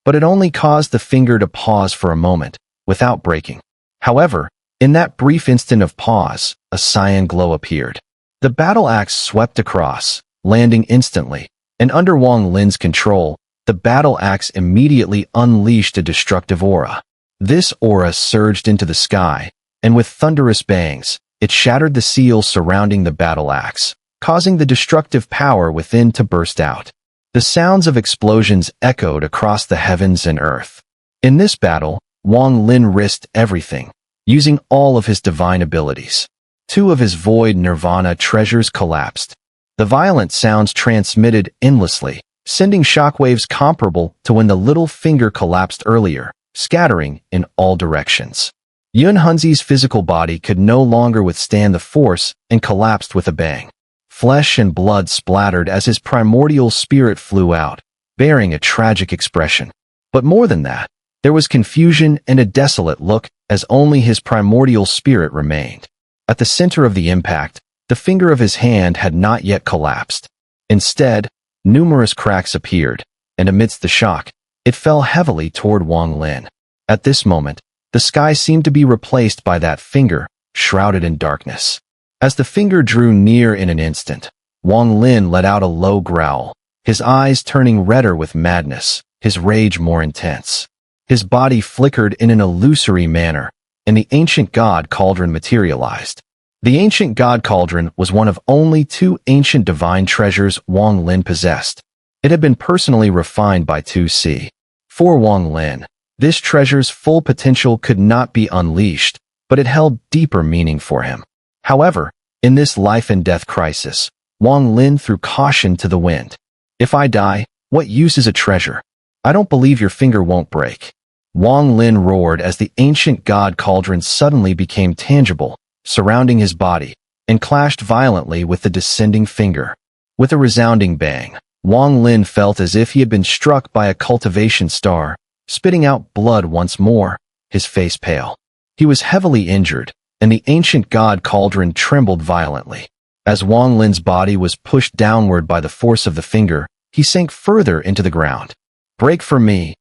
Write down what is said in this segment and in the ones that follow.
but it only caused the finger to pause for a moment, without breaking. However, in that brief instant of pause, a cyan glow appeared. The battle axe swept across, landing instantly, and under Wang Lin's control, the battle axe immediately unleashed a destructive aura. This aura surged into the sky, and with thunderous bangs, it shattered the seal surrounding the battle axe, causing the destructive power within to burst out. The sounds of explosions echoed across the heavens and earth. In this battle, Wang Lin risked everything, using all of his divine abilities. 2 of his void nirvana treasures collapsed. The violent sounds transmitted endlessly, sending shockwaves comparable to when the little finger collapsed earlier, scattering in all directions. Yunhunzi's physical body could no longer withstand the force and collapsed with a bang. Flesh and blood splattered as his primordial spirit flew out, bearing a tragic expression. But more than that, there was confusion and a desolate look as only his primordial spirit remained. At the center of the impact, the finger of his hand had not yet collapsed. Instead, numerous cracks appeared, and amidst the shock, it fell heavily toward Wang Lin. At this moment, the sky seemed to be replaced by that finger, shrouded in darkness. As the finger drew near in an instant, Wang Lin let out a low growl, his eyes turning redder with madness, his rage more intense. His body flickered in an illusory manner, and the ancient god cauldron materialized. The ancient god cauldron was one of only 2 ancient divine treasures Wang Lin possessed. It had been personally refined by 2C. For Wang Lin, this treasure's full potential could not be unleashed, but it held deeper meaning for him. However, in this life-and-death crisis, Wang Lin threw caution to the wind. If I die, what use is a treasure? I don't believe your finger won't break. Wang Lin roared as the ancient god cauldron suddenly became tangible, surrounding his body, and clashed violently with the descending finger. With a resounding bang, Wang Lin felt as if he had been struck by a cultivation star, spitting out blood once more, his face pale. He was heavily injured, and the ancient god cauldron trembled violently. As Wang Lin's body was pushed downward by the force of the finger, he sank further into the ground. Break for me.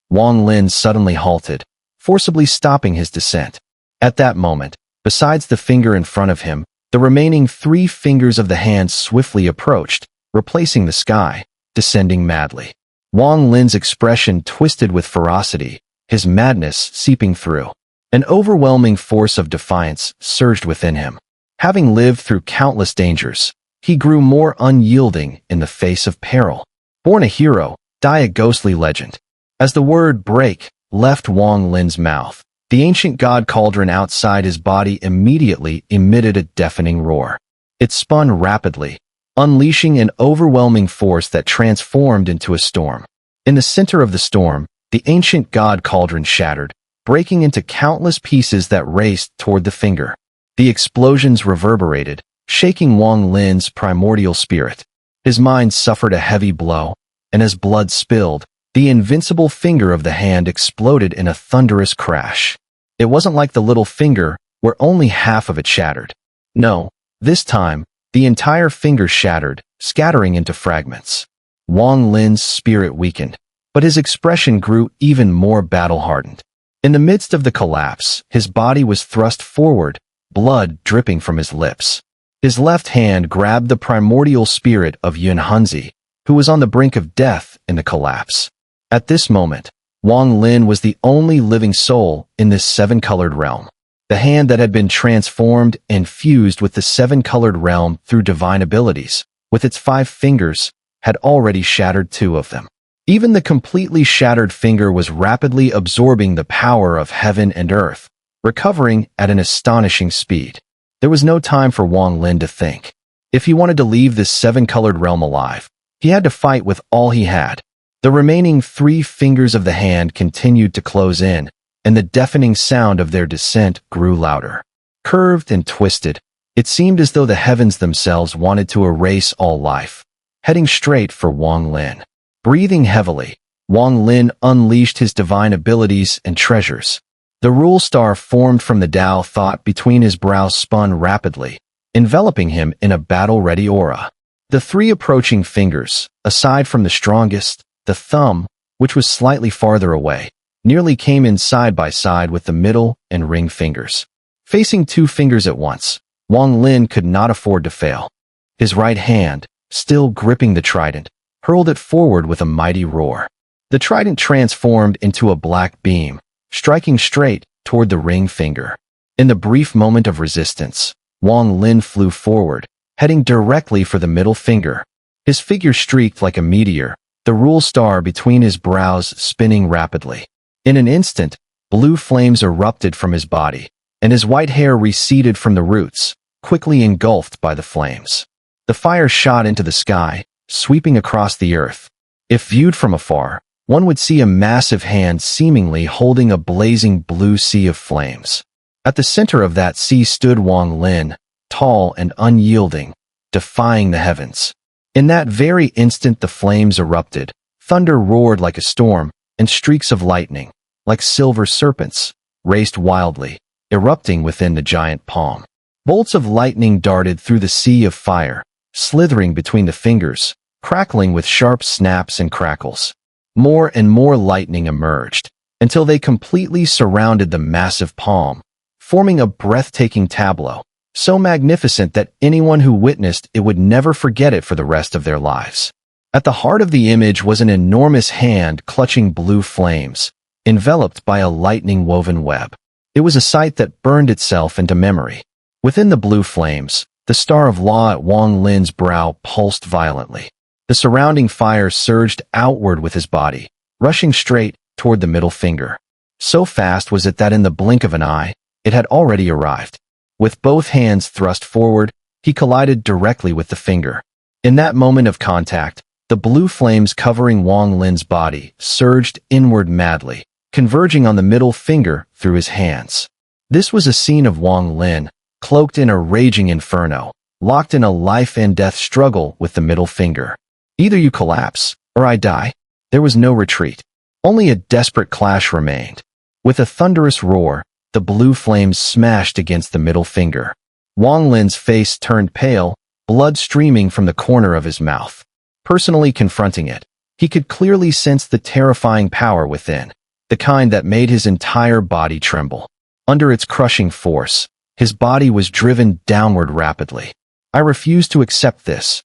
Wang Lin suddenly halted, forcibly stopping his descent. At that moment, besides the finger in front of him, the remaining 3 fingers of the hand swiftly approached, replacing the sky, descending madly. Wang Lin's expression twisted with ferocity, his madness seeping through. An overwhelming force of defiance surged within him. Having lived through countless dangers, he grew more unyielding in the face of peril. Born a hero, die a ghostly legend. As the word break left Wang Lin's mouth, the ancient god cauldron outside his body immediately emitted a deafening roar. It spun rapidly, unleashing an overwhelming force that transformed into a storm. In the center of the storm, the ancient god cauldron shattered, breaking into countless pieces that raced toward the finger. The explosions reverberated, shaking Wang Lin's primordial spirit. His mind suffered a heavy blow, and as blood spilled, the invincible finger of the hand exploded in a thunderous crash. It wasn't like the little finger, where only half of it shattered. No, this time, the entire finger shattered, scattering into fragments. Wang Lin's spirit weakened, but his expression grew even more battle-hardened. In the midst of the collapse, his body was thrust forward, blood dripping from his lips. His left hand grabbed the primordial spirit of Yunhunzi, who was on the brink of death in the collapse. At this moment, Wang Lin was the only living soul in this 7-colored realm. The hand that had been transformed and fused with the 7-colored realm through divine abilities, with its 5 fingers, had already shattered 2 of them. Even the completely shattered finger was rapidly absorbing the power of heaven and earth, recovering at an astonishing speed. There was no time for Wang Lin to think. If he wanted to leave this 7-colored realm alive, he had to fight with all he had. The remaining 3 fingers of the hand continued to close in, and the deafening sound of their descent grew louder. Curved and twisted, it seemed as though the heavens themselves wanted to erase all life, heading straight for Wang Lin. Breathing heavily, Wang Lin unleashed his divine abilities and treasures. The rule star formed from the Tao thought between his brows spun rapidly, enveloping him in a battle-ready aura. The 3 approaching fingers, aside from the strongest, the thumb, which was slightly farther away, nearly came in side by side with the middle and ring fingers. Facing two fingers at once, Wang Lin could not afford to fail. His right hand, still gripping the trident, hurled it forward with a mighty roar. The trident transformed into a black beam, striking straight toward the ring finger. In the brief moment of resistance, Wang Lin flew forward, heading directly for the middle finger. His figure streaked like a meteor, the rule star between his brows spinning rapidly. In an instant, blue flames erupted from his body, and his white hair receded from the roots, quickly engulfed by the flames. The fire shot into the sky, sweeping across the earth. If viewed from afar, one would see a massive hand seemingly holding a blazing blue sea of flames. At the center of that sea stood Wang Lin, tall and unyielding, defying the heavens. In that very instant the flames erupted, thunder roared like a storm, and streaks of lightning, like silver serpents, raced wildly, erupting within the giant palm. Bolts of lightning darted through the sea of fire, slithering between the fingers, crackling with sharp snaps and crackles. More and more lightning emerged, until they completely surrounded the massive palm, forming a breathtaking tableau, so magnificent that anyone who witnessed it would never forget it for the rest of their lives. At the heart of the image was an enormous hand clutching blue flames, enveloped by a lightning-woven web. It was a sight that burned itself into memory. Within the blue flames, the star of law at Wang Lin's brow pulsed violently. The surrounding fire surged outward with his body, rushing straight toward the middle finger. So fast was it that in the blink of an eye, it had already arrived. With both hands thrust forward, he collided directly with the finger. In that moment of contact, the blue flames covering Wang Lin's body surged inward madly, converging on the middle finger through his hands. This was a scene of Wang Lin, cloaked in a raging inferno, locked in a life-and-death struggle with the middle finger. Either you collapse, or I die. There was no retreat. Only a desperate clash remained. With a thunderous roar, the blue flames smashed against the middle finger. Wang Lin's face turned pale, blood streaming from the corner of his mouth. Personally confronting it, he could clearly sense the terrifying power within, the kind that made his entire body tremble. Under its crushing force, his body was driven downward rapidly. I refuse to accept this.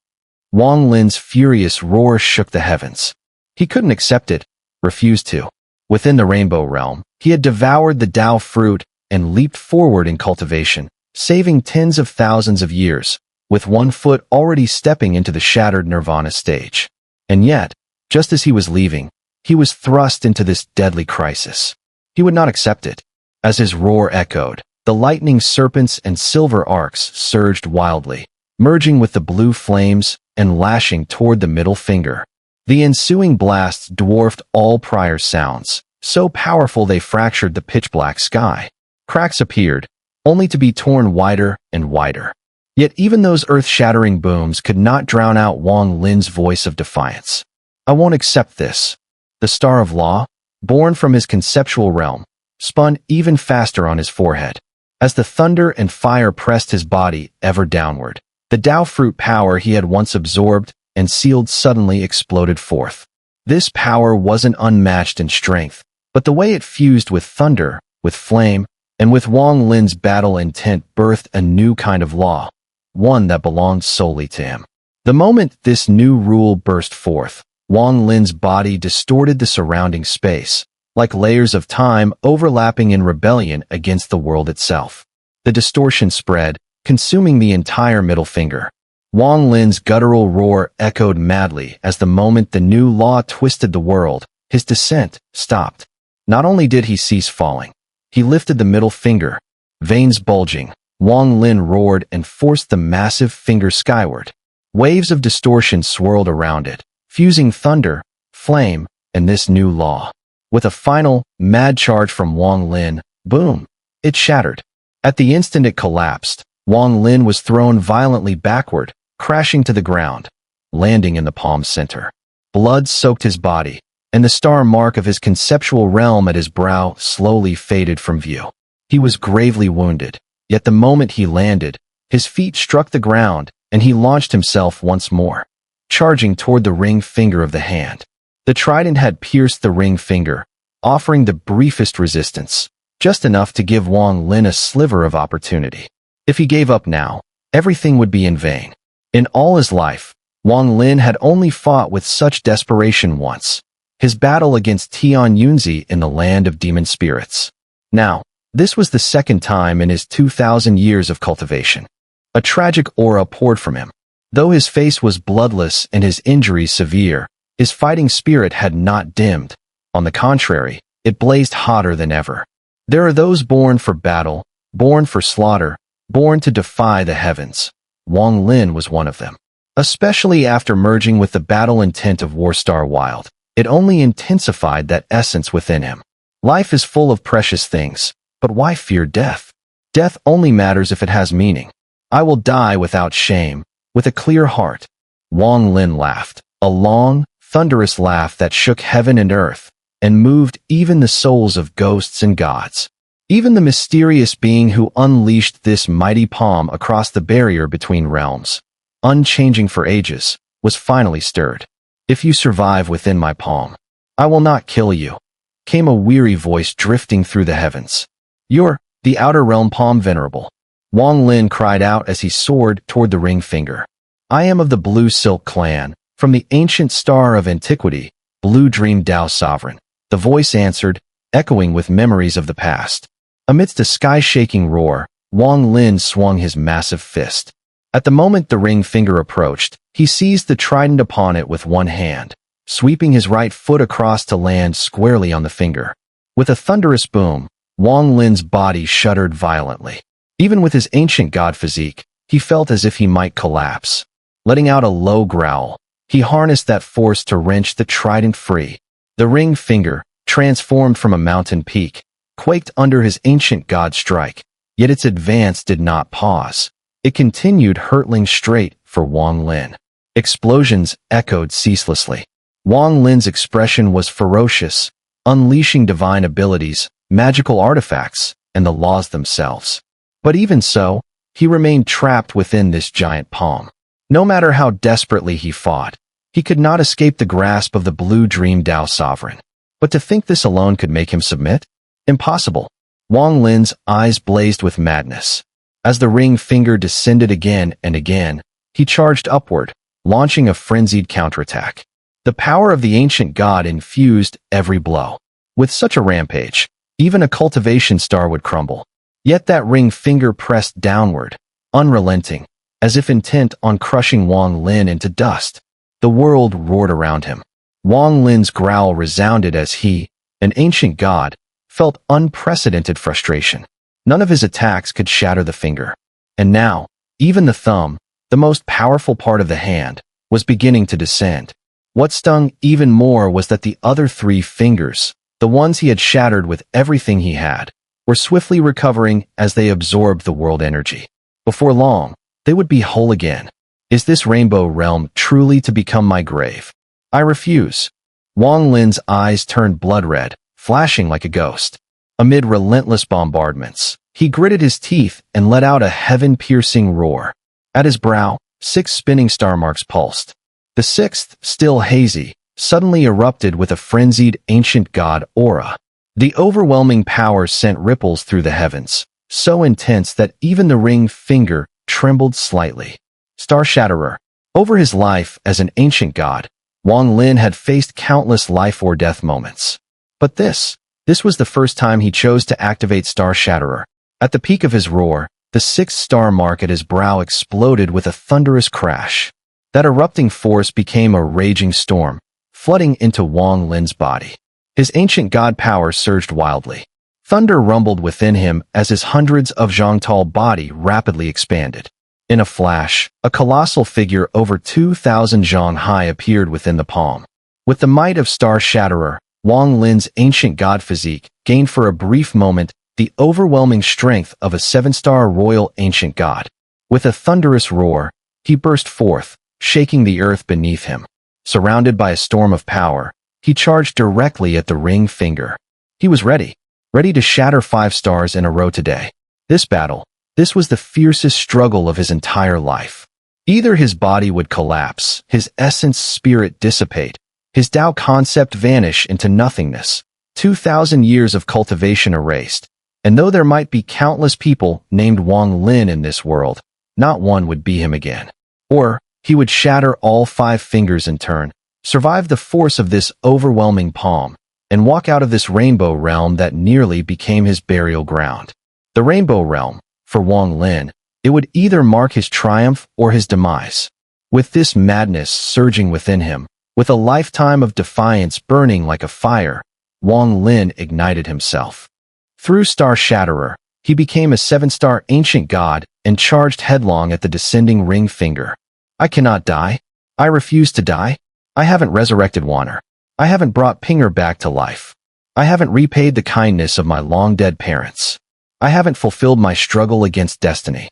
Wang Lin's furious roar shook the heavens. He couldn't accept it, refused to. Within the rainbow realm, he had devoured the Tao fruit and leaped forward in cultivation, saving tens of thousands of years, with one foot already stepping into the shattered nirvana stage. And yet, just as he was leaving, he was thrust into this deadly crisis. He would not accept it. As his roar echoed, the lightning serpents and silver arcs surged wildly, merging with the blue flames and lashing toward the middle finger. The ensuing blasts dwarfed all prior sounds, so powerful they fractured the pitch-black sky. Cracks appeared, only to be torn wider and wider. Yet even those earth-shattering booms could not drown out Wang Lin's voice of defiance. I won't accept this. The star of law, born from his conceptual realm, spun even faster on his forehead. As the thunder and fire pressed his body ever downward, the Tao fruit power he had once absorbed and sealed suddenly exploded forth. This power wasn't unmatched in strength, but the way it fused with thunder, with flame, and with Wang Lin's battle intent birthed a new kind of law, one that belonged solely to him. The moment this new rule burst forth, Wang Lin's body distorted the surrounding space, like layers of time overlapping in rebellion against the world itself. The distortion spread, consuming the entire middle finger. Wang Lin's guttural roar echoed madly as the moment the new law twisted the world, his descent stopped. Not only did he cease falling, he lifted the middle finger. Veins bulging, Wang Lin roared and forced the massive finger skyward. Waves of distortion swirled around it, fusing thunder, flame, and this new law. With a final, mad charge from Wang Lin, boom, it shattered. At the instant it collapsed, Wang Lin was thrown violently backward, crashing to the ground, landing in the palm center. Blood soaked his body, and the star mark of his conceptual realm at his brow slowly faded from view. He was gravely wounded, yet the moment he landed, his feet struck the ground, and he launched himself once more, charging toward the ring finger of the hand. The trident had pierced the ring finger, offering the briefest resistance, just enough to give Wang Lin a sliver of opportunity. If he gave up now, everything would be in vain. In all his life, Wang Lin had only fought with such desperation once, his battle against Tian Yunzi in the land of demon spirits. Now, this was the second time in his 2,000 years of cultivation. A tragic aura poured from him. Though his face was bloodless and his injuries severe, his fighting spirit had not dimmed. On the contrary, it blazed hotter than ever. There are those born for battle, born for slaughter, born to defy the heavens. Wang Lin was one of them. Especially after merging with the battle intent of Warstar Wild, it only intensified that essence within him. Life is full of precious things, but why fear death? Death only matters if it has meaning. I will die without shame, with a clear heart. Wang Lin laughed, a long, thunderous laugh that shook heaven and earth, and moved even the souls of ghosts and gods. Even the mysterious being who unleashed this mighty palm across the barrier between realms, unchanging for ages, was finally stirred. If you survive within my palm, I will not kill you, came a weary voice drifting through the heavens. You're the outer realm palm venerable. Wang Lin cried out as he soared toward the ring finger. I am of the Blue Silk clan, from the ancient star of antiquity, Blue Dream Dao Sovereign. The voice answered, echoing with memories of the past. Amidst a sky-shaking roar, Wang Lin swung his massive fist. At the moment the ring finger approached, he seized the trident upon it with one hand, sweeping his right foot across to land squarely on the finger. With a thunderous boom, Wang Lin's body shuddered violently. Even with his ancient god physique, he felt as if he might collapse. Letting out a low growl, he harnessed that force to wrench the trident free. The ring finger, transformed from a mountain peak, quaked under his ancient god strike, yet its advance did not pause. It continued hurtling straight for Wang Lin. Explosions echoed ceaselessly. Wang Lin's expression was ferocious, unleashing divine abilities, magical artifacts, and the laws themselves. But even so, he remained trapped within this giant palm. No matter how desperately he fought, he could not escape the grasp of the Blue Dream Dao Sovereign. But to think this alone could make him submit? Impossible. Wang Lin's eyes blazed with madness. As the ring finger descended again and again, he charged upward, launching a frenzied counterattack. The power of the ancient god infused every blow. With such a rampage, even a cultivation star would crumble. Yet that ring finger pressed downward, unrelenting, as if intent on crushing Wang Lin into dust. The world roared around him. Wang Lin's growl resounded as he, an ancient god, felt unprecedented frustration. None of his attacks could shatter the finger. And now, even the thumb, the most powerful part of the hand, was beginning to descend. What stung even more was that the other three fingers, the ones he had shattered with everything he had, were swiftly recovering as they absorbed the world energy. Before long, they would be whole again. Is this rainbow realm truly to become my grave? I refuse. Wang Lin's eyes turned blood red, flashing like a ghost. Amid relentless bombardments, he gritted his teeth and let out a heaven-piercing roar. At his brow, 6 spinning star marks pulsed. The 6th, still hazy, suddenly erupted with a frenzied ancient god aura. The overwhelming power sent ripples through the heavens, so intense that even the ring finger trembled slightly. Star Shatterer. Over his life as an ancient god, Wang Lin had faced countless life or death moments. But this was the first time he chose to activate Star Shatterer. At the peak of his roar, the 6th star mark at his brow exploded with a thunderous crash. That erupting force became a raging storm, flooding into Wang Lin's body. His ancient god power surged wildly. Thunder rumbled within him as his hundreds of zhang body rapidly expanded. In a flash, a colossal figure over 2,000 zhang high appeared within the palm. With the might of Star Shatterer, Wang Lin's ancient god physique gained for a brief moment the overwhelming strength of a 7-star royal ancient god. With a thunderous roar, he burst forth, shaking the earth beneath him. Surrounded by a storm of power, he charged directly at the ring finger. He was ready to shatter 5 stars in a row today. This was the fiercest struggle of his entire life. Either his body would collapse, his essence spirit dissipate, His Tao concept vanished into nothingness, 2,000 years of cultivation erased. And though there might be countless people named Wang Lin in this world, not one would be him again. Or, he would shatter all 5 fingers in turn, survive the force of this overwhelming palm, and walk out of this rainbow realm that nearly became his burial ground. The rainbow realm, for Wang Lin, it would either mark his triumph or his demise. With this madness surging within him, with a lifetime of defiance burning like a fire, Wang Lin ignited himself. Through Star Shatterer, he became a 7-star ancient god and charged headlong at the descending ring finger. I cannot die. I refuse to die. I haven't resurrected Xun'er. I haven't brought Pinger back to life. I haven't repaid the kindness of my long-dead parents. I haven't fulfilled my struggle against destiny.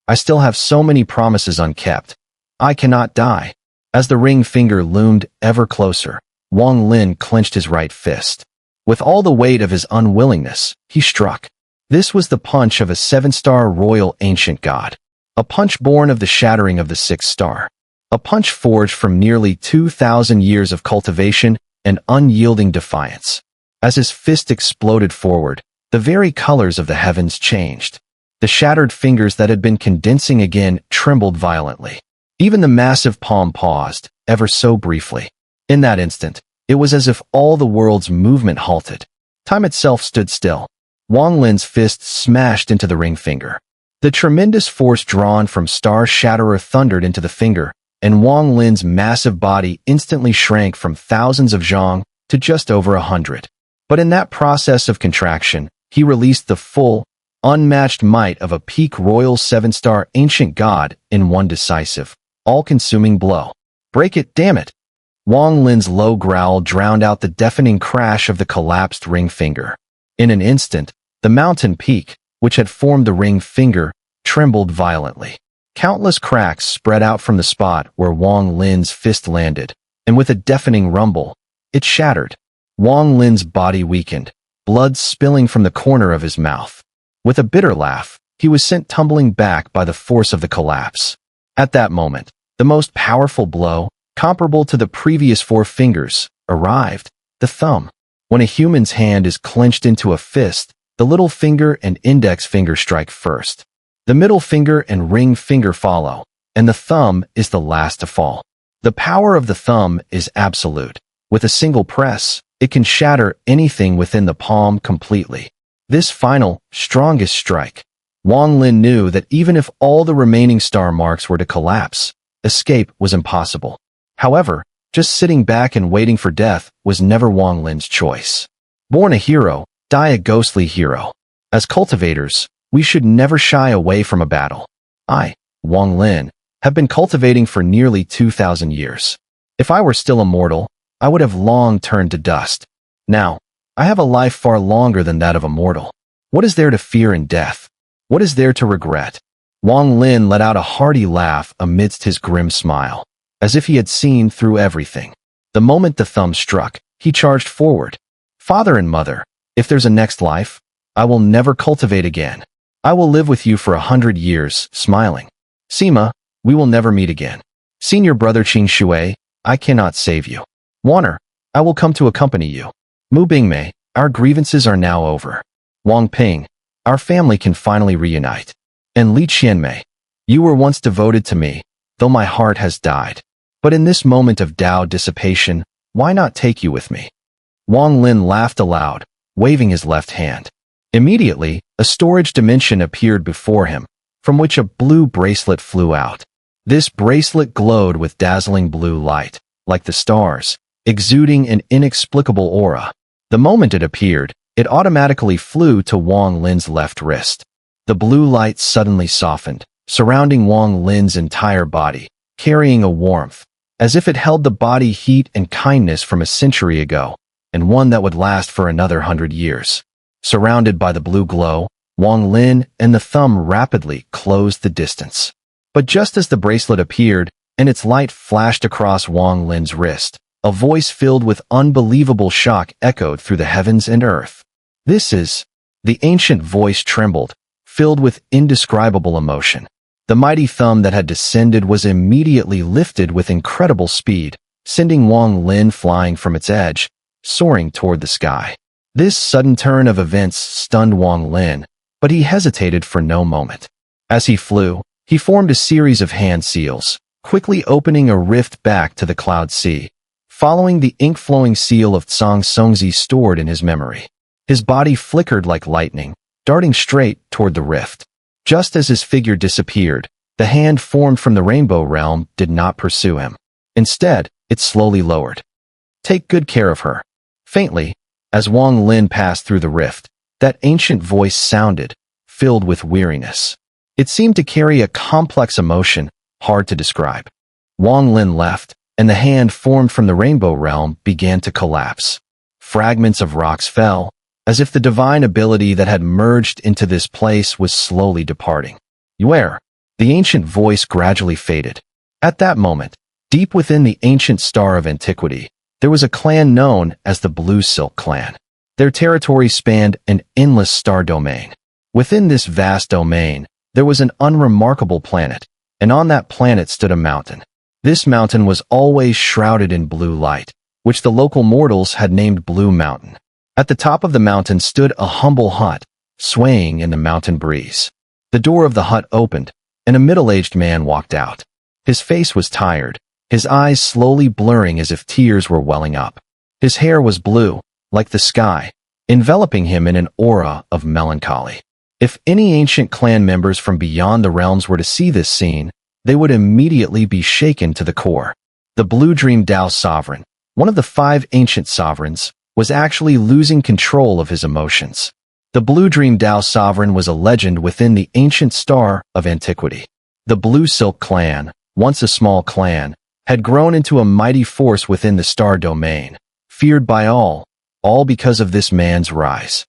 I still have so many promises unkept. I cannot die. As the ring finger loomed ever closer, Wang Lin clenched his right fist. With all the weight of his unwillingness, he struck. This was the punch of a 7-star royal ancient god. A punch born of the shattering of the 6th star. A punch forged from nearly 2,000 years of cultivation and unyielding defiance. As his fist exploded forward, the very colors of the heavens changed. The shattered fingers that had been condensing again trembled violently. Even the massive palm paused, ever so briefly. In that instant, it was as if all the world's movement halted. Time itself stood still. Wang Lin's fist smashed into the ring finger. The tremendous force drawn from Star Shatterer thundered into the finger, and Wang Lin's massive body instantly shrank from thousands of zhang to just over 100. But in that process of contraction, he released the full, unmatched might of a peak royal 7-star ancient god in one decisive, all-consuming blow. Break it, damn it! Wang Lin's low growl drowned out the deafening crash of the collapsed ring finger. In an instant, the mountain peak, which had formed the ring finger, trembled violently. Countless cracks spread out from the spot where Wang Lin's fist landed, and with a deafening rumble, it shattered. Wang Lin's body weakened, blood spilling from the corner of his mouth. With a bitter laugh, he was sent tumbling back by the force of the collapse. At that moment, the most powerful blow, comparable to the previous 4 fingers, arrived, the thumb. When a human's hand is clenched into a fist, the little finger and index finger strike first. The middle finger and ring finger follow, and the thumb is the last to fall. The power of the thumb is absolute. With a single press, it can shatter anything within the palm completely. This final, strongest strike. Wang Lin knew that even if all the remaining star marks were to collapse, escape was impossible. However, just sitting back and waiting for death was never Wang Lin's choice. Born a hero, die a ghostly hero. As cultivators, we should never shy away from a battle. I, Wang Lin, have been cultivating for nearly 2,000 years. If I were still immortal, I would have long turned to dust. Now, I have a life far longer than that of a mortal. What is there to fear in death? What is there to regret? Wang Lin let out a hearty laugh amidst his grim smile, as if he had seen through everything. The moment the thumb struck, he charged forward. Father and mother, if there's a next life, I will never cultivate again. I will live with you for 100 years, smiling. Sima, we will never meet again. Senior brother Qing Shui, I cannot save you. Xun'er, I will come to accompany you. Mu Bingmei, our grievances are now over. Wang Ping, our family can finally reunite. And Li Qianmei, you were once devoted to me, though my heart has died. But in this moment of Tao dissipation, why not take you with me? Wang Lin laughed aloud, waving his left hand. Immediately, a storage dimension appeared before him, from which a blue bracelet flew out. This bracelet glowed with dazzling blue light, like the stars, exuding an inexplicable aura. The moment it appeared, it automatically flew to Wang Lin's left wrist. The blue light suddenly softened, surrounding Wang Lin's entire body, carrying a warmth, as if it held the body heat and kindness from a century ago, and one that would last for another 100 years. Surrounded by the blue glow, Wang Lin and the thumb rapidly closed the distance. But just as the bracelet appeared, and its light flashed across Wang Lin's wrist, a voice filled with unbelievable shock echoed through the heavens and earth. This is... The ancient voice trembled, filled with indescribable emotion. The mighty thumb that had descended was immediately lifted with incredible speed, sending Wang Lin flying from its edge, soaring toward the sky. This sudden turn of events stunned Wang Lin, but he hesitated for no moment. As he flew, he formed a series of hand seals, quickly opening a rift back to the cloud sea, following the ink-flowing seal of Tsang Songzi stored in his memory. His body flickered like lightning, darting straight toward the rift. Just as his figure disappeared, the hand formed from the Rainbow Realm did not pursue him. Instead, it slowly lowered. "Take good care of her." Faintly, as Wang Lin passed through the rift, that ancient voice sounded, filled with weariness. It seemed to carry a complex emotion, hard to describe. Wang Lin left, and the hand formed from the Rainbow Realm began to collapse. Fragments of rocks fell, as if the divine ability that had merged into this place was slowly departing. "Xun'er." The ancient voice gradually faded. At that moment, deep within the ancient star of antiquity, there was a clan known as the Blue Silk Clan. Their territory spanned an endless star domain. Within this vast domain, there was an unremarkable planet, and on that planet stood a mountain. This mountain was always shrouded in blue light, which the local mortals had named Blue Mountain. At the top of the mountain stood a humble hut, swaying in the mountain breeze. The door of the hut opened, and a middle-aged man walked out. His face was tired, his eyes slowly blurring as if tears were welling up. His hair was blue, like the sky, enveloping him in an aura of melancholy. If any ancient clan members from beyond the realms were to see this scene, they would immediately be shaken to the core. The Blue Dream Dao Sovereign, one of the 5 ancient sovereigns, was actually losing control of his emotions. The Blue Dream Dao Sovereign was a legend within the ancient star of antiquity. The Blue Silk Clan, once a small clan, had grown into a mighty force within the star domain, feared by all because of this man's rise.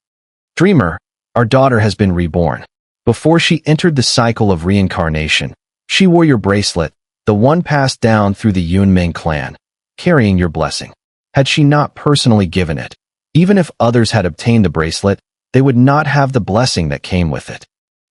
"Dreamer, our daughter has been reborn. Before she entered the cycle of reincarnation, she wore your bracelet, the one passed down through the Yunmeng clan, carrying your blessing. Had she not personally given it, even if others had obtained the bracelet, they would not have the blessing that came with it."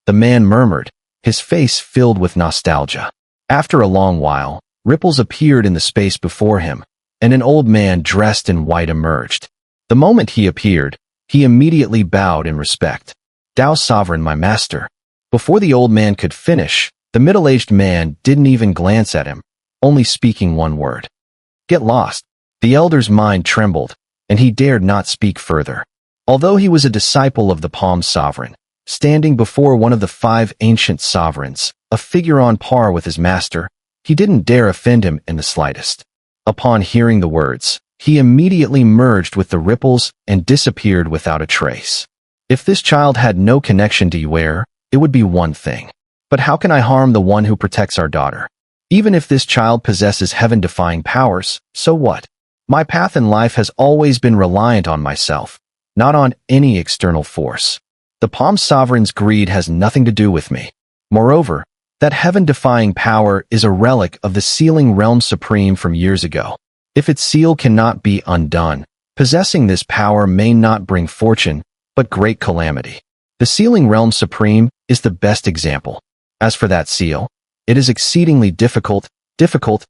The man murmured, his face filled with nostalgia. After a long while, ripples appeared in the space before him, and an old man dressed in white emerged. The moment he appeared, he immediately bowed in respect. "Dao Sovereign, my master." Before the old man could finish, the middle-aged man didn't even glance at him, only speaking one word. "Get lost." The elder's mind trembled, and he dared not speak further. Although he was a disciple of the Palm Sovereign, standing before one of the 5 ancient sovereigns, a figure on par with his master, he didn't dare offend him in the slightest. Upon hearing the words, he immediately merged with the ripples and disappeared without a trace. If this child had no connection to Xun'er, it would be one thing. But how can I harm the one who protects our daughter? Even if this child possesses heaven-defying powers, so what? My path in life has always been reliant on myself, not on any external force. The Palm Sovereign's greed has nothing to do with me. Moreover, that heaven-defying power is a relic of the Sealing Realm Supreme from years ago. If its seal cannot be undone, possessing this power may not bring fortune, but great calamity. The Sealing Realm Supreme is the best example. As for that seal, it is exceedingly difficult. The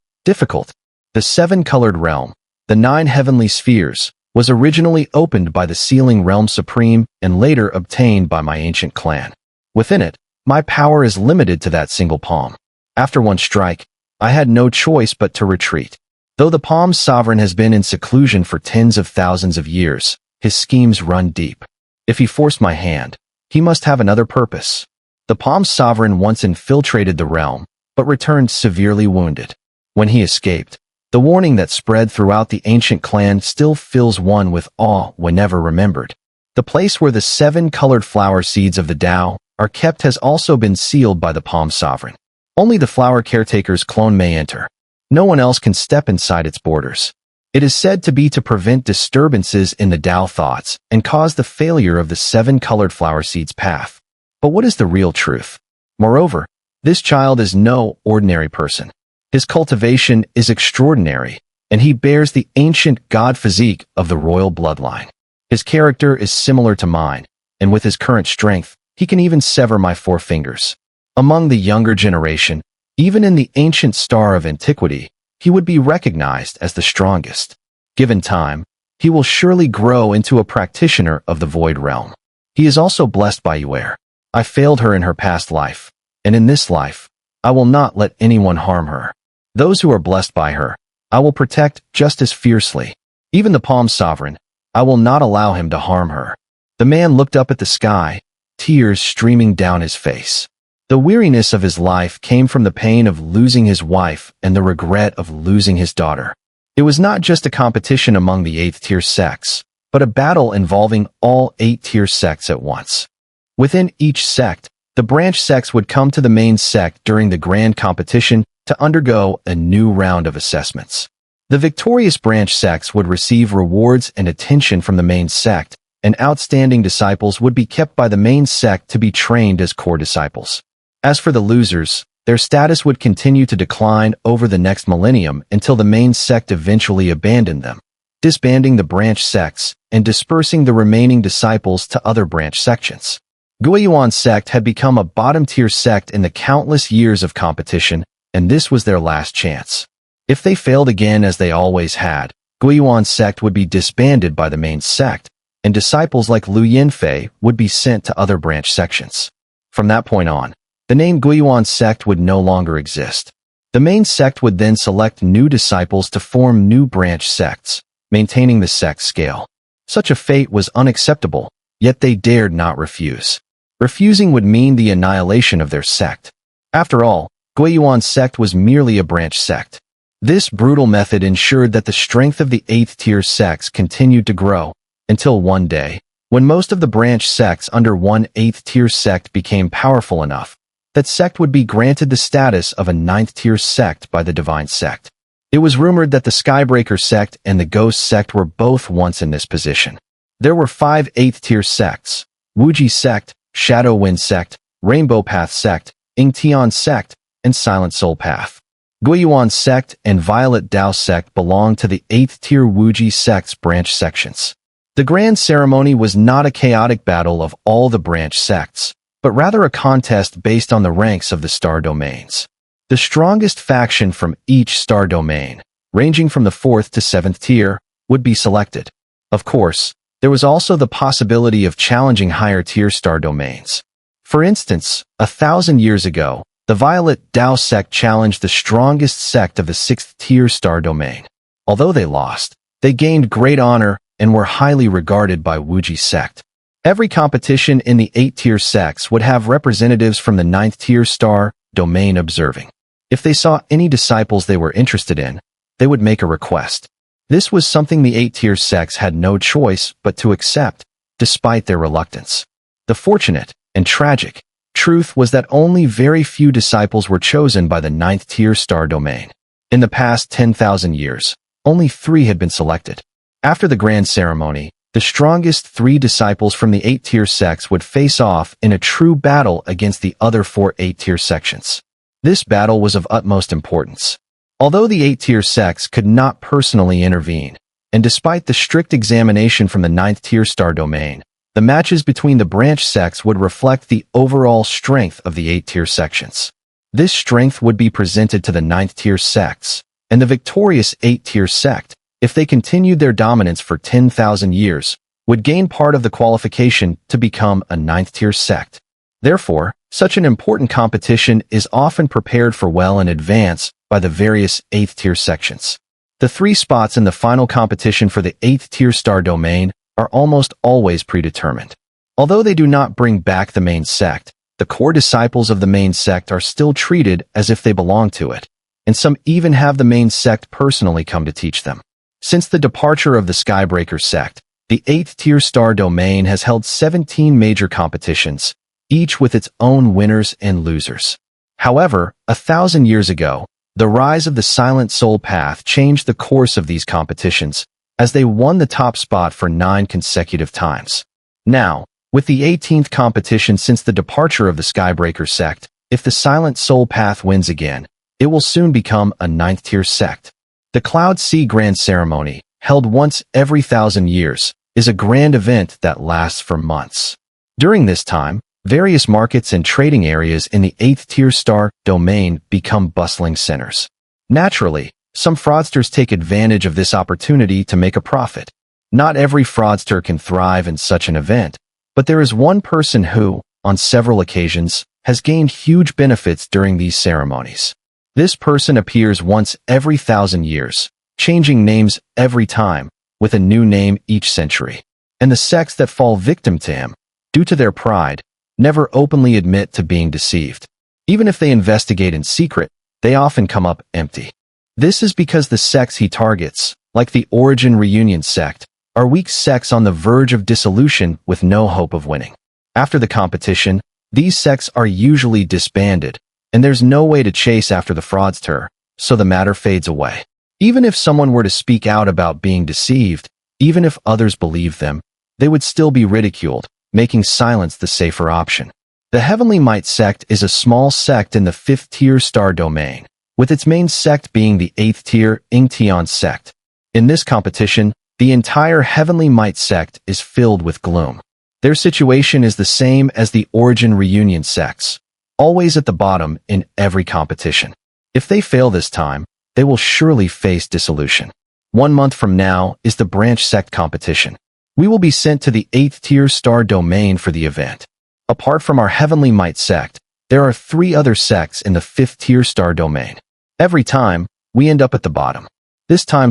7-colored realm, the 9 heavenly spheres, was originally opened by the Sealing Realm Supreme and later obtained by my ancient clan. Within it, my power is limited to that single palm. After one strike, I had no choice but to retreat. Though the Palm Sovereign has been in seclusion for tens of thousands of years, his schemes run deep. If he forced my hand, he must have another purpose. The Palm Sovereign once infiltrated the realm, but returned severely wounded. When he escaped, the warning that spread throughout the ancient clan still fills one with awe whenever remembered. The place where the 7-colored flower seeds of the Tao are kept has also been sealed by the Palm Sovereign. Only the flower caretaker's clone may enter. No one else can step inside its borders. It is said to be to prevent disturbances in the Tao thoughts and cause the failure of the 7-colored flower seed's path. But what is the real truth? Moreover, this child is no ordinary person. His cultivation is extraordinary, and he bears the ancient god physique of the royal bloodline. His character is similar to mine, and with his current strength, he can even sever my 4 fingers. Among the younger generation, even in the ancient star of antiquity, he would be recognized as the strongest. Given time, he will surely grow into a practitioner of the Void Realm. He is also blessed by Xun'er. I failed her in her past life, and in this life, I will not let anyone harm her. Those who are blessed by her, I will protect just as fiercely. Even the Palm Sovereign, I will not allow him to harm her. The man looked up at the sky, tears streaming down his face. The weariness of his life came from the pain of losing his wife and the regret of losing his daughter. It was not just a competition among the 8th-tier sects, but a battle involving all 8-tier sects at once. Within each sect, the branch sects would come to the main sect during the grand competition to undergo a new round of assessments. The victorious branch sects would receive rewards and attention from the main sect, and outstanding disciples would be kept by the main sect to be trained as core disciples. As for the losers, their status would continue to decline over the next millennium until the main sect eventually abandoned them, disbanding the branch sects and dispersing the remaining disciples to other branch sections. Guiyuan sect had become a bottom-tier sect in the countless years of competition, and this was their last chance. If they failed again as they always had, Guiyuan sect would be disbanded by the main sect, and disciples like Lu Yinfei would be sent to other branch sections. From that point on, the name Guiyuan sect would no longer exist. The main sect would then select new disciples to form new branch sects, maintaining the sect scale. Such a fate was unacceptable, yet they dared not refuse. Refusing would mean the annihilation of their sect. After all, Guiyuan sect was merely a branch sect. This brutal method ensured that the strength of the 8th-tier sects continued to grow, until one day, when most of the branch sects under one 8th-tier sect became powerful enough, that sect would be granted the status of a 9th-tier sect by the Divine Sect. It was rumored that the Skybreaker sect and the Ghost sect were both once in this position. There were 5 8th-tier sects: Wuji sect, Shadow Wind sect, Rainbow Path sect, Ingtian sect, and Silent Soul Path. Guiyuan sect and Violet Dao sect belonged to the 8th-tier Wuji sect's branch sections. The grand ceremony was not a chaotic battle of all the branch sects, but rather a contest based on the ranks of the star domains. The strongest faction from each star domain, ranging from the 4th to 7th tier, would be selected. Of course, there was also the possibility of challenging higher-tier star domains. For instance, 1,000 years ago, the Violet Dao sect challenged the strongest sect of the 6th-tier star domain. Although they lost, they gained great honor and were highly regarded by Wuji sect. Every competition in the 8-tier sects would have representatives from the 9th-tier star domain observing. If they saw any disciples they were interested in, they would make a request. This was something the 8-tier sects had no choice but to accept, despite their reluctance. The fortunate and tragic truth was that only very few disciples were chosen by the 9th-tier star domain. In the past 10,000 years, only 3 had been selected. After the grand ceremony, the strongest 3 disciples from the 8-tier sects would face off in a true battle against the other 4 8-tier sections. This battle was of utmost importance. Although the 8-tier sects could not personally intervene, and despite the strict examination from the 9th-tier star domain, the matches between the branch sects would reflect the overall strength of the 8-tier sections. This strength would be presented to the 9th-tier sects, and the victorious 8-tier sect, if they continued their dominance for 10,000 years, would gain part of the qualification to become a 9th-tier sect. Therefore, such an important competition is often prepared for well in advance by the various 8th-tier sections. The 3 spots in the final competition for the 8th-tier star domain are almost always predetermined. Although they do not bring back the main sect, the core disciples of the main sect are still treated as if they belong to it, and some even have the main sect personally come to teach them. Since the departure of the Skybreaker sect, the 8th-tier star domain has held 17 major competitions, each with its own winners and losers. However, 1,000 years ago, the rise of the Silent Soul Path changed the course of these competitions, as they won the top spot for 9 consecutive times. Now, with the 18th competition since the departure of the Skybreaker sect, if the Silent Soul Path wins again, it will soon become a 9th-tier sect. The Cloud Sea Grand Ceremony, held once every 1,000 years, is a grand event that lasts for months. During this time, various markets and trading areas in the 8th-tier star domain become bustling centers. Naturally, Some fraudsters take advantage of this opportunity to make a profit. Not every fraudster can thrive in such an event, but there is one person who, on several occasions, has gained huge benefits during these ceremonies. This person appears once every 1,000 years, changing names every time, with a new name each century. And the sects that fall victim to him, due to their pride, never openly admit to being deceived. Even if they investigate in secret, they often come up empty. This is because the sects he targets, like the Origin Reunion sect, are weak sects on the verge of dissolution with no hope of winning. After the competition, these sects are usually disbanded, and there's no way to chase after the fraudster, so the matter fades away. Even if someone were to speak out about being deceived, even if others believed them, they would still be ridiculed, making silence the safer option. The Heavenly Might sect is a small sect in the 5th-tier star domain, with its main sect being the 8th-tier Ingtian sect. In this competition, the entire Heavenly Might sect is filled with gloom. Their situation is the same as the Origin Reunion sects, always at the bottom in every competition. If they fail this time, they will surely face dissolution. 1 month from now is the branch sect competition. We will be sent to the 8th-tier star domain for the event. Apart from our Heavenly Might sect, there are 3 other sects in the 5th-tier star domain. Every time, we end up at the bottom. This time,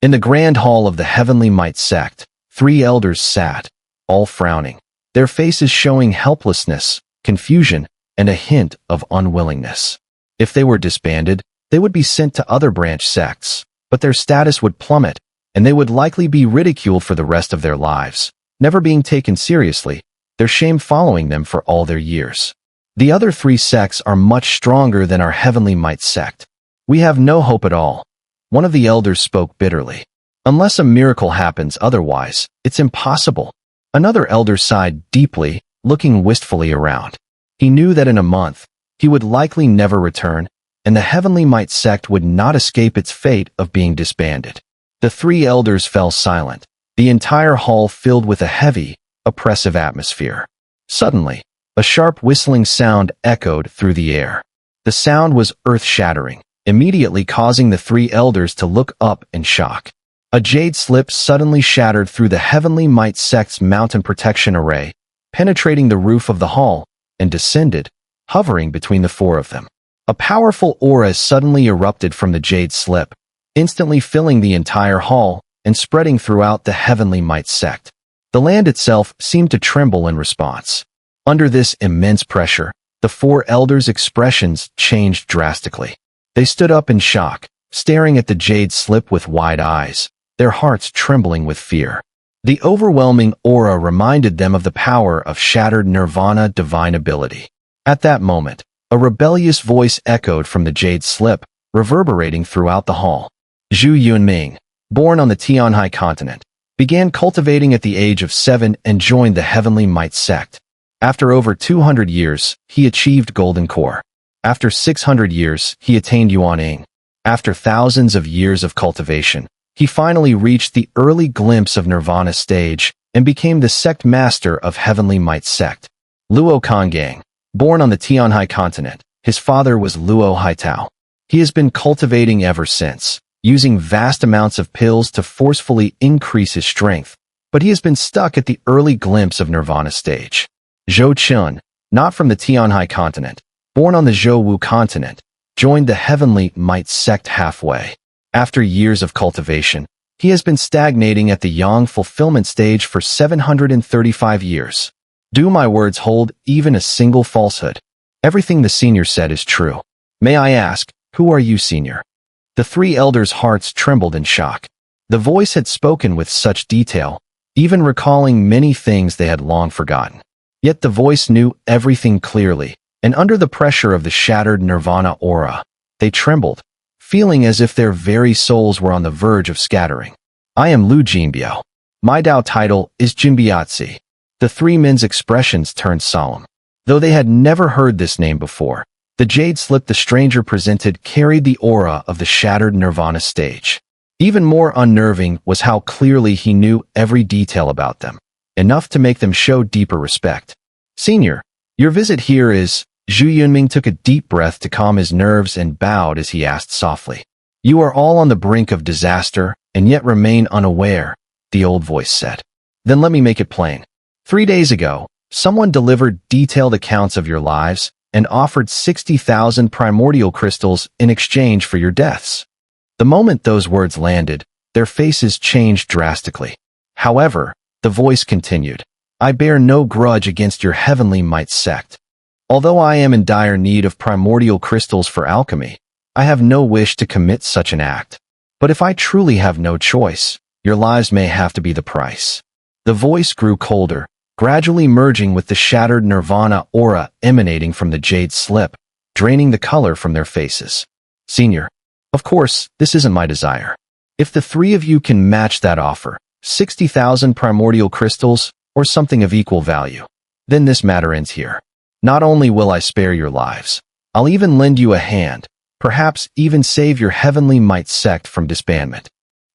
in the grand hall of the Heavenly Might sect, 3 elders sat, all frowning, their faces showing helplessness, confusion, and a hint of unwillingness. If they were disbanded, they would be sent to other branch sects, but their status would plummet, and they would likely be ridiculed for the rest of their lives, never being taken seriously, their shame following them for all their years. The other 3 sects are much stronger than our Heavenly Might sect. We have no hope at all. One of the elders spoke bitterly. Unless a miracle happens otherwise, it's impossible. Another elder sighed deeply, looking wistfully around. He knew that in a month, he would likely never return, and the Heavenly Might sect would not escape its fate of being disbanded. The 3 elders fell silent, the entire hall filled with a heavy, oppressive atmosphere. Suddenly, a sharp whistling sound echoed through the air. The sound was earth-shattering, immediately causing the 3 elders to look up in shock. A jade slip suddenly shattered through the Heavenly Might sect's mountain protection array, penetrating the roof of the hall, and descended, hovering between the 4 of them. A powerful aura suddenly erupted from the jade slip, instantly filling the entire hall and spreading throughout the Heavenly Might sect. The land itself seemed to tremble in response. Under this immense pressure, the 4 elders' expressions changed drastically. They stood up in shock, staring at the jade slip with wide eyes, their hearts trembling with fear. The overwhelming aura reminded them of the power of shattered nirvana divine ability. At that moment, a rebellious voice echoed from the jade slip, reverberating throughout the hall. Zhu Yunming, born on the Tianhai continent, began cultivating at the age of 7 and joined the Heavenly Might sect. After over 200 years, he achieved Golden Core. After 600 years, he attained Yuaning. After thousands of years of cultivation, he finally reached the early glimpse of Nirvana stage and became the sect master of Heavenly Might sect. Luo Konggang, born on the Tianhai continent, his father was Luo Haitao. He has been cultivating ever since, using vast amounts of pills to forcefully increase his strength, but he has been stuck at the early glimpse of Nirvana stage. Zhou Chun, not from the Tianhai continent, born on the Zhouwu continent, joined the Heavenly Might sect halfway. After years of cultivation, he has been stagnating at the Yang fulfillment stage for 735 years. Do my words hold even a single falsehood? Everything the senior said is true. May I ask, who are you, senior? The 3 elders' hearts trembled in shock. The voice had spoken with such detail, even recalling many things they had long forgotten. Yet the voice knew everything clearly, and under the pressure of the shattered nirvana aura, they trembled, feeling as if their very souls were on the verge of scattering. I am Lu Jinbiao. My Dao title is Jinbiatzi. The 3 men's expressions turned solemn. Though they had never heard this name before, the jade slip the stranger presented carried the aura of the shattered nirvana stage. Even more unnerving was how clearly he knew every detail about them, enough to make them show deeper respect. Senior, your visit here is... Zhu Yunming took a deep breath to calm his nerves and bowed as he asked softly. You are all on the brink of disaster, and yet remain unaware, the old voice said. Then let me make it plain. 3 days ago, someone delivered detailed accounts of your lives and offered 60,000 primordial crystals in exchange for your deaths. The moment those words landed, their faces changed drastically. However, the voice continued, I bear no grudge against your heavenly might sect. Although I am in dire need of primordial crystals for alchemy, I have no wish to commit such an act. But if I truly have no choice, your lives may have to be the price. The voice grew colder, gradually merging with the shattered nirvana aura emanating from the jade slip, draining the color from their faces. Senior, of course, this isn't my desire. If the three of you can match that offer, 60,000 primordial crystals, or something of equal value, then this matter ends here. Not only will I spare your lives, I'll even lend you a hand, perhaps even save your heavenly might sect from disbandment.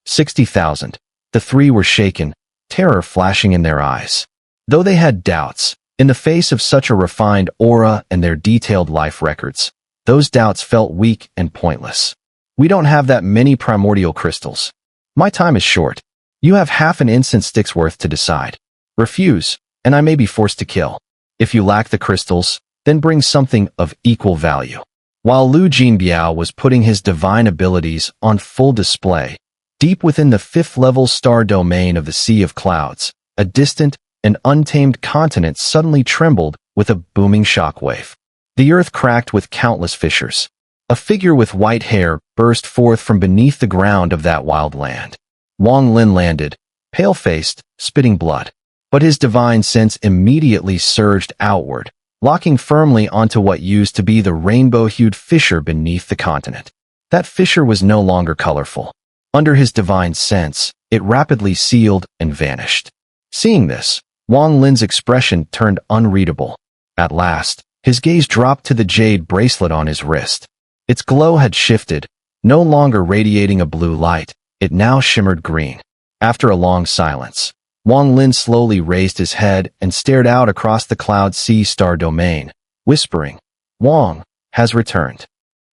60,000. The three were shaken, terror flashing in their eyes. Though they had doubts, in the face of such a refined aura and their detailed life records, those doubts felt weak and pointless. We don't have that many primordial crystals. My time is short. You have half an incense stick's worth to decide. Refuse, and I may be forced to kill. If you lack the crystals, then bring something of equal value. While Lu Jinbiao was putting his divine abilities on full display, deep within the 5th-level star domain of the Sea of Clouds, a distant and untamed continent suddenly trembled with a booming shockwave. The earth cracked with countless fissures. A figure with white hair burst forth from beneath the ground of that wild land. Wang Lin landed, pale-faced, spitting blood. But his divine sense immediately surged outward, locking firmly onto what used to be the rainbow-hued fissure beneath the continent. That fissure was no longer colorful. Under his divine sense, it rapidly sealed and vanished. Seeing this, Wang Lin's expression turned unreadable. At last, his gaze dropped to the jade bracelet on his wrist. Its glow had shifted, no longer radiating a blue light, it now shimmered green. After a long silence, Wang Lin slowly raised his head and stared out across the Cloud Sea star domain, whispering, Wang has returned.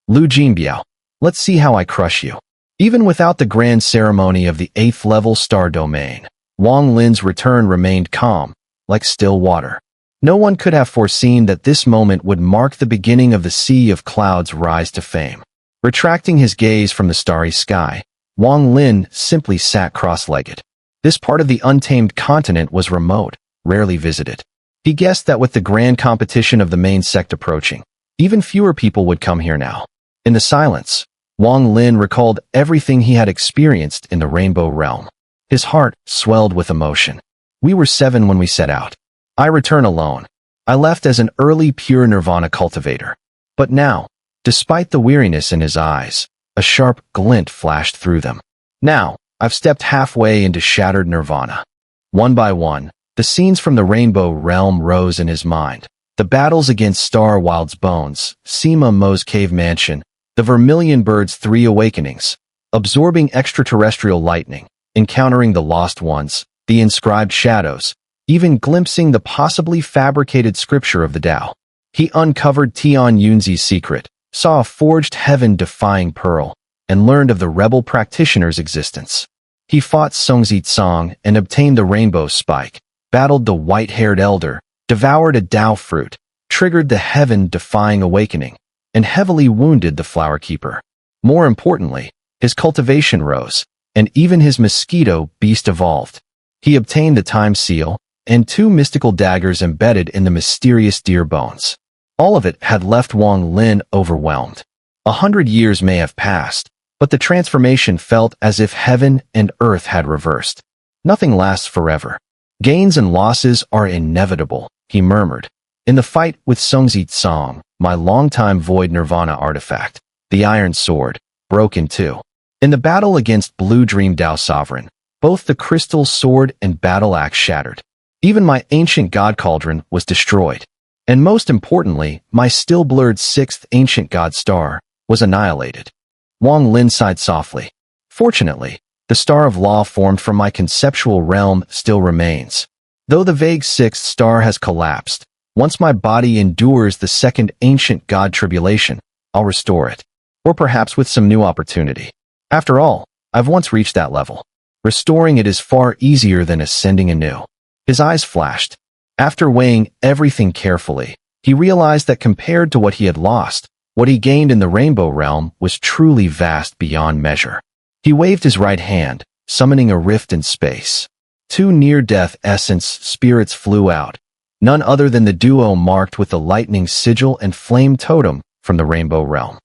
Lu Jinbiao, let's see how I crush you. Even without the grand ceremony of the 8th-level star domain, Wang Lin's return remained calm, like still water. No one could have foreseen that this moment would mark the beginning of the Sea of Clouds' rise to fame. Retracting his gaze from the starry sky, Wang Lin simply sat cross-legged. This part of the untamed continent was remote, rarely visited. He guessed that with the grand competition of the main sect approaching, even fewer people would come here now. In the silence, Wang Lin recalled everything he had experienced in the Rainbow Realm. His heart swelled with emotion. We were 7 when we set out. I return alone. I left as an early pure nirvana cultivator. But now, despite the weariness in his eyes, a sharp glint flashed through them. Now, I've stepped halfway into shattered nirvana. One by one, the scenes from the Rainbow Realm rose in his mind. The battles against Star Wild's Bones, Sima Mo's Cave Mansion, the Vermilion Bird's 3 awakenings, absorbing extraterrestrial lightning, encountering the Lost Ones, the inscribed shadows, even glimpsing the possibly fabricated scripture of the Tao. He uncovered Tian Yunzi's secret, saw a forged heaven-defying pearl, and learned of the rebel practitioner's existence. He fought Songzi Tsang and obtained the rainbow spike, battled the white-haired elder, devoured a Tao fruit, triggered the heaven-defying awakening, and heavily wounded the flower keeper. More importantly, his cultivation rose, and even his mosquito beast evolved. He obtained the time seal, and 2 mystical daggers embedded in the mysterious deer bones. All of it had left Wang Lin overwhelmed. 100 years may have passed, but the transformation felt as if heaven and earth had reversed. Nothing lasts forever. Gains and losses are inevitable, he murmured. In the fight with Songzi Tsang, my longtime void nirvana artifact, the Iron Sword, broke in 2. In the battle against Blue Dream Tao Sovereign, both the crystal sword and battle axe shattered. Even my ancient god cauldron was destroyed. And most importantly, my still blurred 6th ancient god star was annihilated. Wang Lin sighed softly. Fortunately, the star of law formed from my conceptual realm still remains. Though the vague 6th star has collapsed, once my body endures the 2nd ancient god tribulation, I'll restore it. Or perhaps with some new opportunity. After all, I've once reached that level. Restoring it is far easier than ascending anew. His eyes flashed. After weighing everything carefully, he realized that compared to what he had lost, what he gained in the Rainbow Realm was truly vast beyond measure. He waved his right hand, summoning a rift in space. 2 near-death essence spirits flew out, none other than the duo marked with the lightning sigil and flame totem from the Rainbow Realm.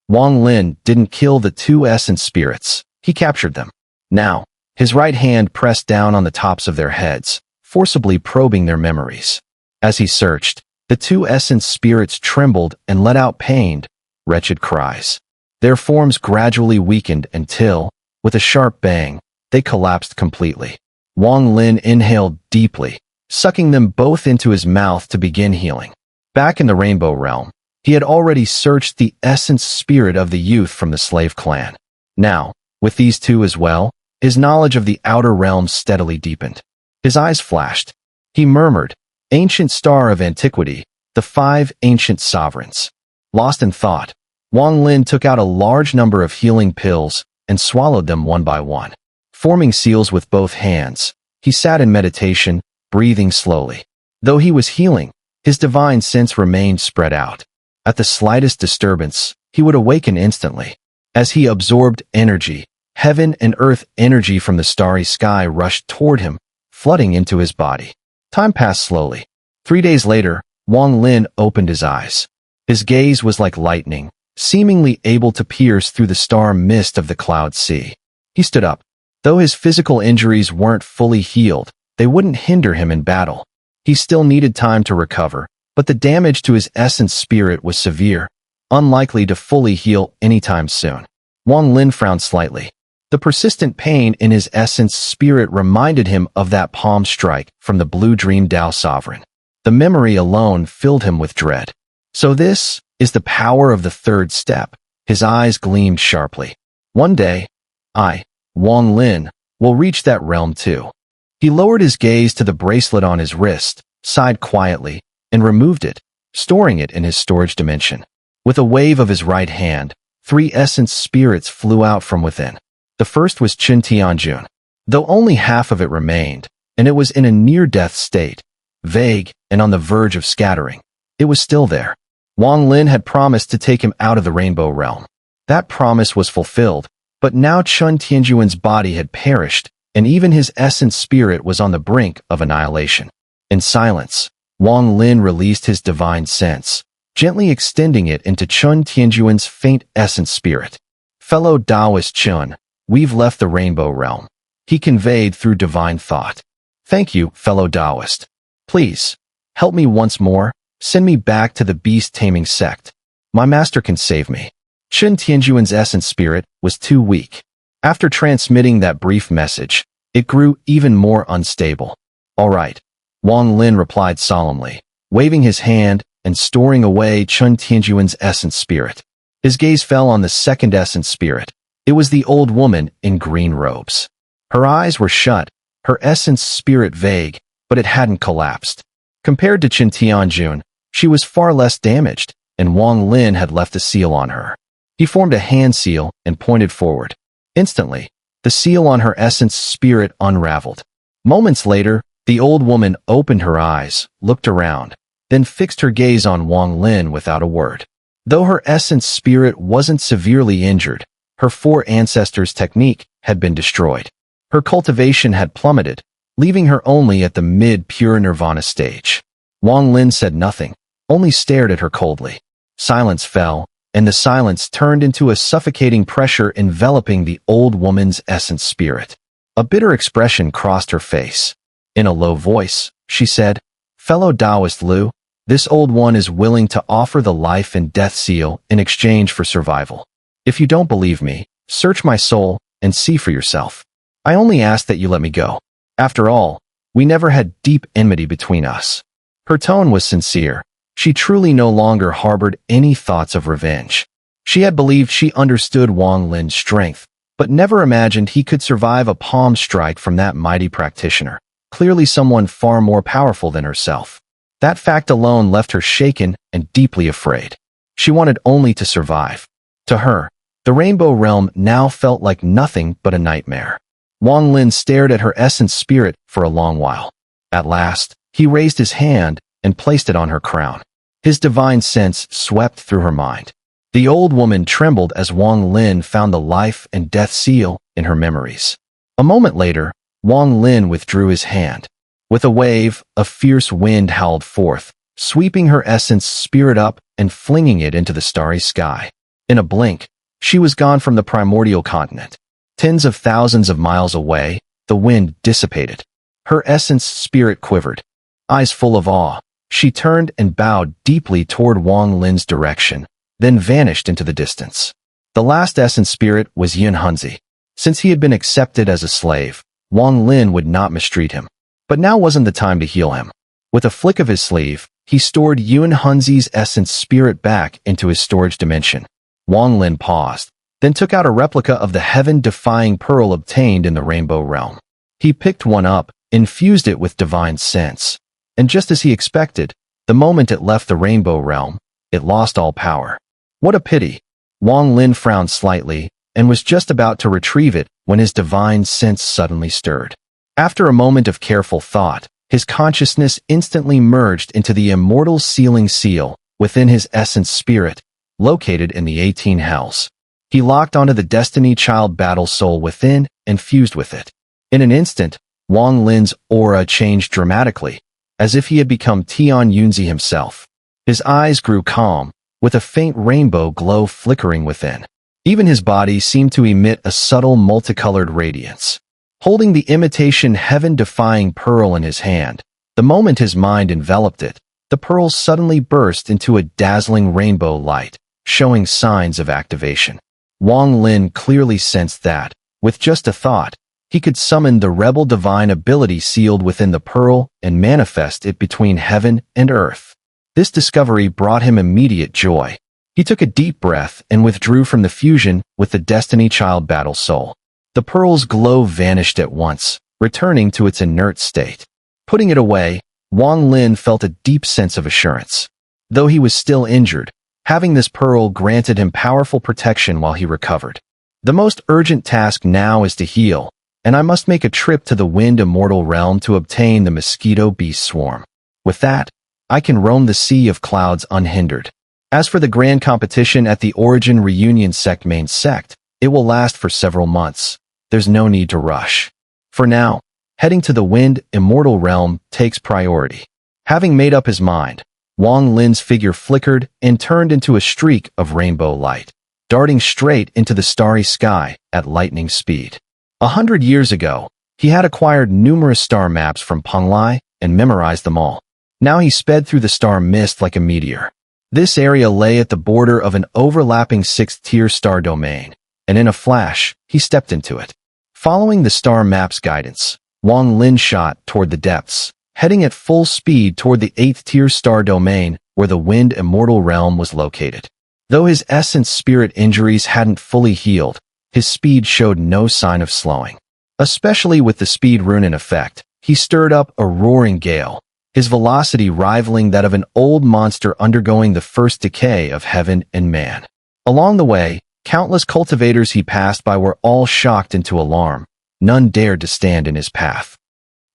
Wang Lin didn't kill the 2 essence spirits, he captured them. Now, his right hand pressed down on the tops of their heads, forcibly probing their memories. As he searched, the 2 essence spirits trembled and let out pained, wretched cries. Their forms gradually weakened until, with a sharp bang, they collapsed completely. Wang Lin inhaled deeply, sucking them both into his mouth to begin healing. Back in the Rainbow Realm, he had already searched the essence spirit of the youth from the slave clan. Now, with these 2 as well, his knowledge of the outer realms steadily deepened. His eyes flashed. He murmured, "Ancient star of antiquity, the 5 ancient sovereigns." Lost in thought, Wang Lin took out a large number of healing pills and swallowed them one by one. Forming seals with both hands, he sat in meditation, breathing slowly. Though he was healing, his divine sense remained spread out. At the slightest disturbance, he would awaken instantly. As he absorbed energy, heaven and earth energy from the starry sky rushed toward him, flooding into his body. Time passed slowly. 3 days later, Wang Lin opened his eyes. His gaze was like lightning, seemingly able to pierce through the star mist of the cloud sea. He stood up. Though his physical injuries weren't fully healed, they wouldn't hinder him in battle. He still needed time to recover, but the damage to his essence spirit was severe, unlikely to fully heal anytime soon. Wang Lin frowned slightly. The persistent pain in his essence spirit reminded him of that palm strike from the Blue Dream Dao Sovereign. The memory alone filled him with dread. So this is the power of the 3rd step. His eyes gleamed sharply. One day, I, Wang Lin, will reach that realm too. He lowered his gaze to the bracelet on his wrist, sighed quietly, and removed it, storing it in his storage dimension. With a wave of his right hand, 3 essence spirits flew out from within. The first was Qin Tianjun. Though only half of it remained, and it was in a near-death state, vague and on the verge of scattering, it was still there. Wang Lin had promised to take him out of the Rainbow Realm. That promise was fulfilled, but now Qin Tianjun's body had perished, and even his essence spirit was on the brink of annihilation. In silence, Wang Lin released his divine sense, gently extending it into Qin Tianjun's faint essence spirit. "Fellow Taoist Qin, we've left the Rainbow Realm," he conveyed through divine thought. "Thank you, fellow Taoist. Please, help me once more, send me back to the beast-taming sect. My master can save me." Qin Tianjun's essence spirit was too weak. After transmitting that brief message, it grew even more unstable. "All right," Wang Lin replied solemnly, waving his hand and storing away Qin Tianjun's essence spirit. His gaze fell on the 2nd essence spirit. It was the old woman in green robes. Her eyes were shut, her essence spirit vague, but it hadn't collapsed. Compared to Qin Tianjun, she was far less damaged, and Wang Lin had left a seal on her. He formed a hand seal and pointed forward. Instantly, the seal on her essence spirit unraveled. Moments later, the old woman opened her eyes, looked around, then fixed her gaze on Wang Lin without a word. Though her essence spirit wasn't severely injured, her 4 ancestors' technique had been destroyed. Her cultivation had plummeted, leaving her only at the mid-pure nirvana stage. Wang Lin said nothing, only stared at her coldly. Silence fell, and the silence turned into a suffocating pressure enveloping the old woman's essence spirit. A bitter expression crossed her face. In a low voice, she said, "Fellow Taoist Lu, this old one is willing to offer the life and death seal in exchange for survival. If you don't believe me, search my soul and see for yourself. I only ask that you let me go. After all, we never had deep enmity between us." Her tone was sincere. She truly no longer harbored any thoughts of revenge. She had believed she understood Wang Lin's strength, but never imagined he could survive a palm strike from that mighty practitioner, clearly someone far more powerful than herself. That fact alone left her shaken and deeply afraid. She wanted only to survive. To her, The Rainbow Realm now felt like nothing but a nightmare. Wang Lin stared at her essence spirit for a long while. At last, he raised his hand and placed it on her crown. His divine sense swept through her mind. The old woman trembled as Wang Lin found the life and death seal in her memories. A moment later, Wang Lin withdrew his hand. With a wave, a fierce wind howled forth, sweeping her essence spirit up and flinging it into the starry sky. In a blink, she was gone from the primordial continent. Tens of thousands of miles away, the wind dissipated. Her essence spirit quivered. Eyes full of awe, she turned and bowed deeply toward Wang Lin's direction, then vanished into the distance. The last essence spirit was Xun'er. Since he had been accepted as a slave, Wang Lin would not mistreat him. But now wasn't the time to heal him. With a flick of his sleeve, he stored Xun'er's essence spirit back into his storage dimension. Wang Lin paused, then took out a replica of the heaven-defying pearl obtained in the Rainbow Realm. He picked one up, infused it with divine sense, and just as he expected, the moment it left the Rainbow Realm, it lost all power. What a pity! Wang Lin frowned slightly, and was just about to retrieve it when his divine sense suddenly stirred. After a moment of careful thought, his consciousness instantly merged into the immortal sealing seal within his essence spirit, located in the 18 hells. He locked onto the Destiny Child battle soul within and fused with it. In an instant, Wang Lin's aura changed dramatically, as if he had become Tian Yunzi himself. His eyes grew calm, with a faint rainbow glow flickering within. Even his body seemed to emit a subtle multicolored radiance. Holding the imitation heaven-defying pearl in his hand, the moment his mind enveloped it, the pearl suddenly burst into a dazzling rainbow light, showing signs of activation. Wang Lin clearly sensed that, with just a thought, he could summon the rebel divine ability sealed within the pearl and manifest it between heaven and earth. This discovery brought him immediate joy. He took a deep breath and withdrew from the fusion with the Destiny Child battle soul. The pearl's glow vanished at once, returning to its inert state. Putting it away, Wang Lin felt a deep sense of assurance. Though he was still injured, having this pearl granted him powerful protection while he recovered. The most urgent task now is to heal, and I must make a trip to the Wind Immortal realm to obtain the mosquito beast swarm. With that, I can roam the sea of clouds unhindered. As for the grand competition at the Origin Reunion Sect main sect, it will last for several months. There's no need to rush. For now, heading to the Wind Immortal realm takes priority. Having made up his mind, Wang Lin's figure flickered and turned into a streak of rainbow light, darting straight into the starry sky at lightning speed. 100 years ago, he had acquired numerous star maps from Penglai and memorized them all. Now he sped through the star mist like a meteor. This area lay at the border of an overlapping 6th-tier star domain, and in a flash, he stepped into it. Following the star map's guidance, Wang Lin shot toward the depths, heading at full speed toward the 8th-tier star domain where the Wind Immortal realm was located. Though his essence spirit injuries hadn't fully healed, his speed showed no sign of slowing. Especially with the speed rune in effect, he stirred up a roaring gale, his velocity rivaling that of an old monster undergoing the first decay of heaven and man. Along the way, countless cultivators he passed by were all shocked into alarm. None dared to stand in his path.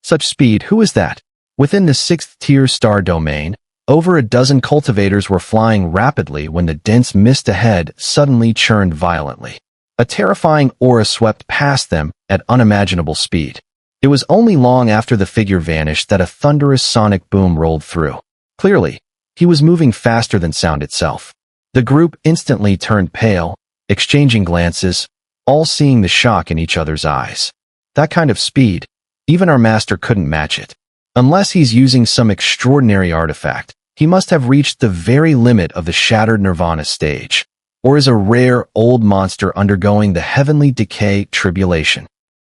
Such speed, who is that? Within the 6th-tier star domain, over a dozen cultivators were flying rapidly when the dense mist ahead suddenly churned violently. A terrifying aura swept past them at unimaginable speed. It was only long after the figure vanished that a thunderous sonic boom rolled through. Clearly, he was moving faster than sound itself. The group instantly turned pale, exchanging glances, all seeing the shock in each other's eyes. That kind of speed, even our master couldn't match it. Unless he's using some extraordinary artifact, he must have reached the very limit of the Shattered Nirvana stage, or is a rare old monster undergoing the heavenly decay tribulation.